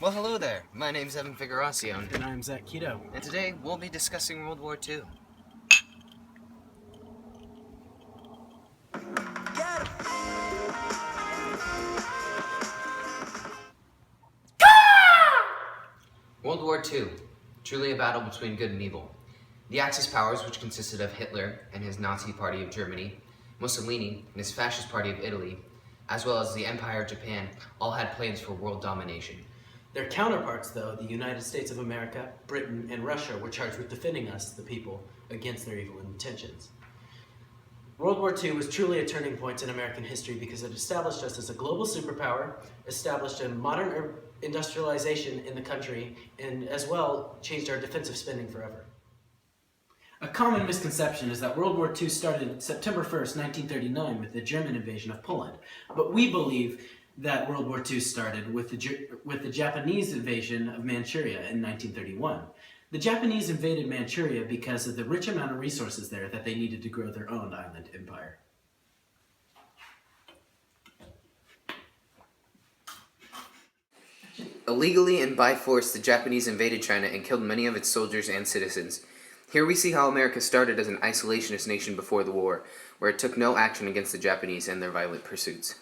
Well, hello there. My name's Evan Figueracion. And I'm Zach Keto. And today we'll be discussing World War II. World War II, truly a battle between good and evil. The Axis powers, which consisted of Hitler and his Nazi Party of Germany, Mussolini and his Fascist Party of Italy, as well as the Empire of Japan, all had plans for world domination. Their counterparts, though, the United States of America, Britain, and Russia, were charged with defending us, the people, against their evil intentions. World War II was truly a turning point in American history because it established us as a global superpower, established a modern industrialization in the country, and as well changed our defensive spending forever. A common misconception is that World War II started September 1st, 1939 with the German invasion of Poland, but we believe that World War II started with the Japanese invasion of Manchuria in 1931. The Japanese invaded Manchuria because of the rich amount of resources there that they needed to grow their own island empire. Illegally and by force, the Japanese invaded China and killed many of its soldiers and citizens. Here we see how America started as an isolationist nation before the war, where it took no action against the Japanese and their violent pursuits.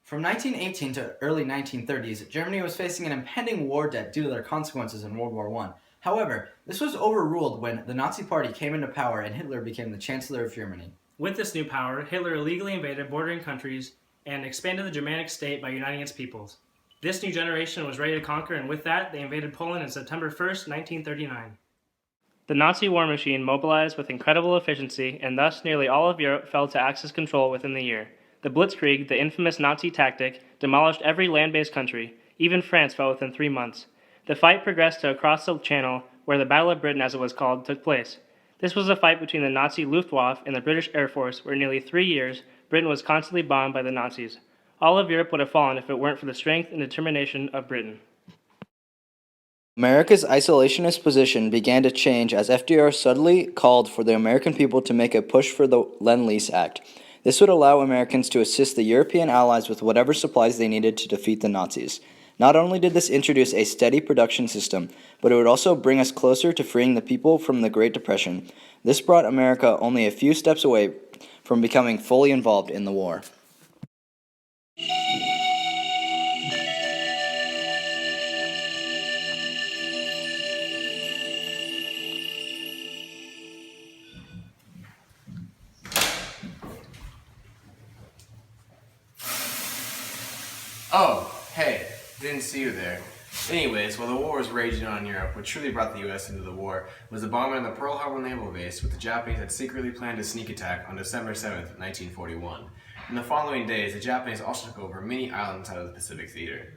From 1918 to early 1930s, Germany was facing an impending war debt due to their consequences in World War I. However, this was overruled when the Nazi Party came into power and Hitler became the Chancellor of Germany. With this new power, Hitler illegally invaded bordering countries and expanded the Germanic state by uniting its peoples. This new generation was ready to conquer, and with that, they invaded Poland on September 1st, 1939. The Nazi war machine mobilized with incredible efficiency, and thus nearly all of Europe fell to Axis control within the year. The Blitzkrieg, the infamous Nazi tactic, demolished every land-based country. Even France fell within 3 months. The fight progressed to across the Channel, where the Battle of Britain, as it was called, took place. This was a fight between the Nazi Luftwaffe and the British Air Force, where nearly 3 years, Britain was constantly bombed by the Nazis. All of Europe would have fallen if it weren't for the strength and determination of Britain. America's isolationist position began to change as FDR suddenly called for the American people to make a push for the Lend-Lease Act. This would allow Americans to assist the European allies with whatever supplies they needed to defeat the Nazis. Not only did this introduce a steady production system, but it would also bring us closer to freeing the people from the Great Depression. This brought America only a few steps away from becoming fully involved in the war. Oh, hey, didn't see you there. Anyways, while the war was raging on in Europe, what truly brought the U.S. into the war was the bombing of the Pearl Harbor naval base, which the Japanese had secretly planned a sneak attack on December 7th, 1941. In the following days, the Japanese also took over many islands out of the Pacific theater.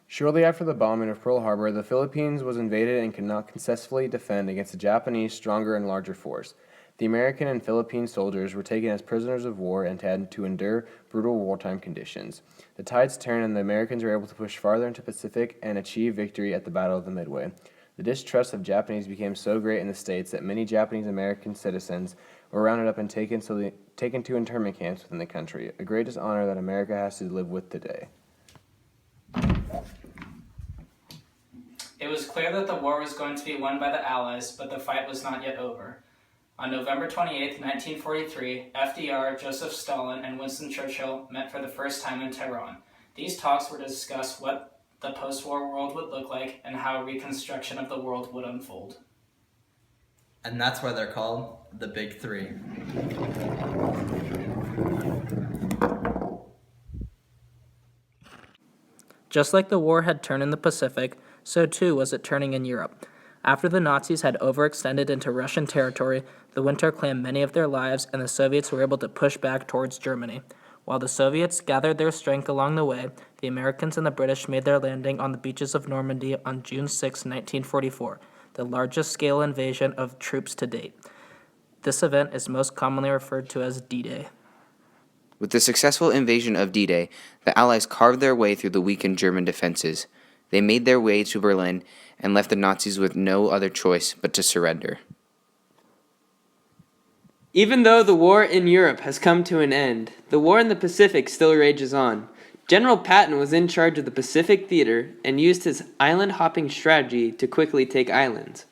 Shortly after the bombing of Pearl Harbor, the Philippines was invaded and could not successfully defend against the Japanese stronger and larger force. The American and Philippine soldiers were taken as prisoners of war and had to endure brutal wartime conditions. The tides turned and the Americans were able to push farther into the Pacific and achieve victory at the Battle of the Midway. The distrust of Japanese became so great in the States that many Japanese American citizens were rounded up and taken to internment camps within the country, a great dishonor that America has to live with today. It was clear that the war was going to be won by the Allies, but the fight was not yet over. On November 28, 1943, FDR, Joseph Stalin, and Winston Churchill met for the first time in Tehran. These talks were to discuss what the post-war world would look like and how reconstruction of the world would unfold. And that's why they're called the Big Three. Just like the war had turned in the Pacific, so too was it turning in Europe. After the Nazis had overextended into Russian territory, the winter claimed many of their lives, and the Soviets were able to push back towards Germany. While the Soviets gathered their strength along the way, the Americans and the British made their landing on the beaches of Normandy on June 6, 1944, the largest scale invasion of troops to date. This event is most commonly referred to as D-Day. With the successful invasion of D-Day, the Allies carved their way through the weakened German defenses. They made their way to Berlin and left the Nazis with no other choice but to surrender. Even though the war in Europe has come to an end, the war in the Pacific still rages on. General Patton was in charge of the Pacific Theater and used his island-hopping strategy to quickly take islands.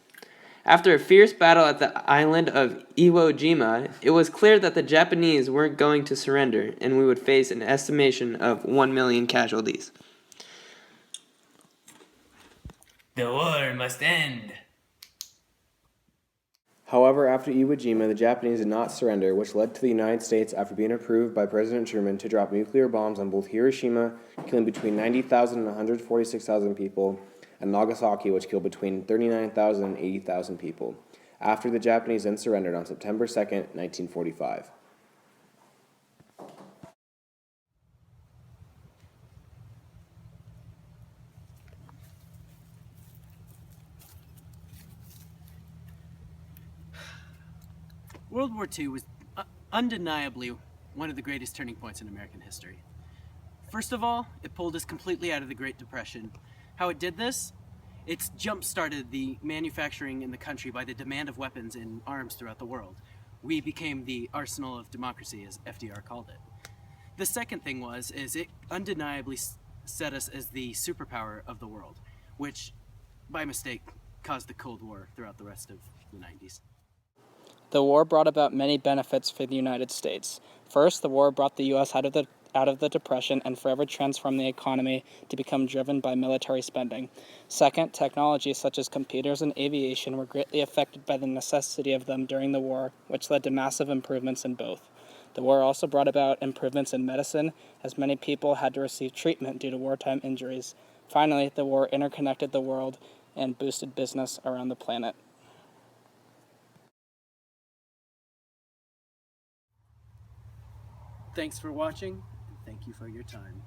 After a fierce battle at the island of Iwo Jima, it was clear that the Japanese weren't going to surrender, and we would face an estimation of 1 million casualties. The war must end. However, after Iwo Jima, the Japanese did not surrender, which led to the United States, after being approved by President Truman, to drop nuclear bombs on both Hiroshima, killing between 90,000 and 146,000 people, and Nagasaki, which killed between 39,000 and 80,000 people, after the Japanese then surrendered on September 2nd, 1945. World War II was undeniably one of the greatest turning points in American history. First of all, it pulled us completely out of the Great Depression. How it did this? It's jump-started the manufacturing in the country by the demand of weapons and arms throughout the world. We became the arsenal of democracy, as FDR called it. The second thing is it undeniably set us as the superpower of the world, which, by mistake, caused the Cold War throughout the rest of the 90s. The war brought about many benefits for the United States. First, the war brought the U.S. out of the Depression and forever transformed the economy to become driven by military spending. Second, technologies such as computers and aviation were greatly affected by the necessity of them during the war, which led to massive improvements in both. The war also brought about improvements in medicine, as many people had to receive treatment due to wartime injuries. Finally, the war interconnected the world and boosted business around the planet. Thanks for watching, and thank you for your time.